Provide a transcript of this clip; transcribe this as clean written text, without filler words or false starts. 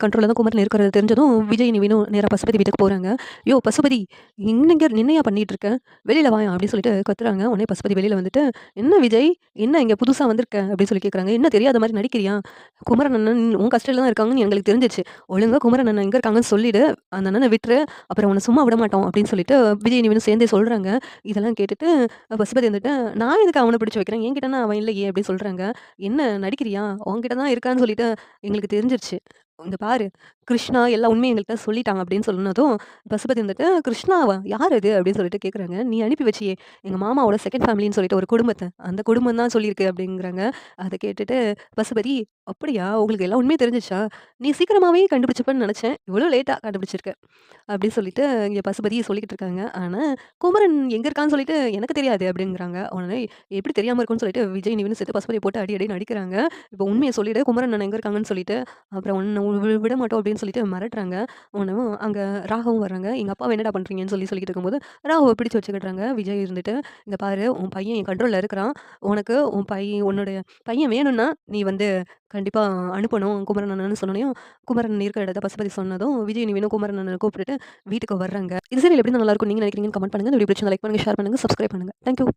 கண்ட்ரோல்ல தான் குமரன் இருக்கிறது தெரிஞ்சதும், விஜய், நிவினும் நேரா பசுபதி வீட்டுக்கு போறாங்க. "யோவ்! பசுபதி என்னய்யா பண்ணிட்டு இருக்க? வெளில வாயேன்" அப்படின்னு சொல்லிட்டு கத்துறாங்க. உடனே பசுபதி வெளில வந்துட்டு, "என்ன விஜய்? என்ன இங்க புதுசா வந்திருக்க?" அப்படின்னு சொல்லி கேட்குறாங்க. "என்ன தெரியாத மாரி நடிக்கிறியா? குமரன் அண்ணன் உன் கஸ்டடில தான் இருக்காங்கன்னு எங்களுக்கு தெரிஞ்சிருச்சு. ஒழுங்கா குமரன் அண்ணன் எங்க இருக்காங்கன்னு சொல்லிடு. அந்த அண்ணன விட்டுரு. அப்புறம் உன்ன சும்மா விட மாட்டோம்" அப்படின்னு சொல்லிட்டு விஜய், நிவினும் சேர்ந்தே சொல்றாங்க. இதெல்லாம் கேட்டுட்டு பசுபதி வந்துட்டு, "நான் எதுக்கு அவன பிடிச்சு வைக்கிறேன்? என்கிட்டனா அவன் இல்லையே" அப்படின்னு சொல்றாங்க. "என்ன நடிக்கிறியா? உன்கிட்ட தான் இருக்கான்னு சொல்லிட்டு எங்களுக்கு தெரிஞ்சிருச்சு. இங்க பாரு, கிருஷ்ணா எல்லா உண்மையும் எங்கள்ட்ட சொல்லிட்டாங்க" அப்படின்னு சொன்னதும், பசுபதி வந்துட்டு, "கிருஷ்ணாவா? யார் அது?" அப்படின்னு சொல்லிட்டு கேட்குறாங்க. "நீ அனுப்பி வச்சியே, எங்க மாமாவோட செகண்ட் ஃபேமிலின்னு சொல்லிட்டு ஒரு குடும்பத்த. அந்த குடும்பம் தான் சொல்லியிருக்கு" அப்படிங்கிறாங்க. அத கேட்டுட்டு பசுபதி, "அப்படியா? உங்களுக்கு எல்லா உண்மையும் தெரிஞ்சிருச்சா? நீ சீக்கிரமாவே கண்டுபிடிச்சுப்பன்னு நெனச்சேன். இவ்வளோ லேட்டா கண்டுபிடிச்சிருக்க." அப்படின்னு சொல்லிட்டு இங்க பசுபதி சொல்லிக்கிட்டு இருக்காங்க. ஆனா, குமரன் எங்க இருக்கான்னு சொல்லிட்டு எனக்கு தெரியாது அப்படிங்கிறாங்க. உடனே எப்படி தெரியாம இருக்கும்னு சொல்லிட்டு விஜய், நிவின்னு சேர்த்து பசுபதிய போட்டு அடி அடின்னு அடிக்கிறாங்க. "இப்போ உண்மைய சொல்லிடு, குமரன் அண்ணன் எங்க இருக்காங்கன்னு சொல்லிட்டு, அப்புறம் உன்ன விட மாட்டோம்" அப்படின்னு சொல்லிட்டு மிரட்டுறாங்க. உடனே அங்க ராகவும் வர்றாங்க. "எங்க அப்பாவ என்னடா பண்றீங்கன்னு" சொல்லிட்டு இருக்கும்போது, ராகுவ பிடிச்சு வச்சுக்கிடுறாங்க. விஜய் இருந்துட்டு, "இங்க பாரு, உன் பையன் என் கண்ட்ரோல்ல இருக்கிறான். உனக்கு உன்னுடைய பையன் வேணும்னா, நீ வந்து கண்டிப்பா அனுப்பணும் குமரன் அண்ணன்னு" சொன்னோனயும், குமரன் இருக்கிற இடத்த பசுபதி சொன்னதும், விஜய், நிவினும் குமரன் அண்ணன கூப்பிட்டுட்டு வீட்டுக்கு வர்றாங்க. இது சீரியல் எப்படி நல்லாருக்கும் நீங்க நினைக்கிறீங்கன்னு கமெண்ட் பண்ணுங்க. இந்த வீடியோ பிடிச்சிருந்தா லைக் பண்ணுங்க, ஷேர் பண்ணுங்க, சப்ஸ்கிரைப் பண்ணுங்க. Thank you.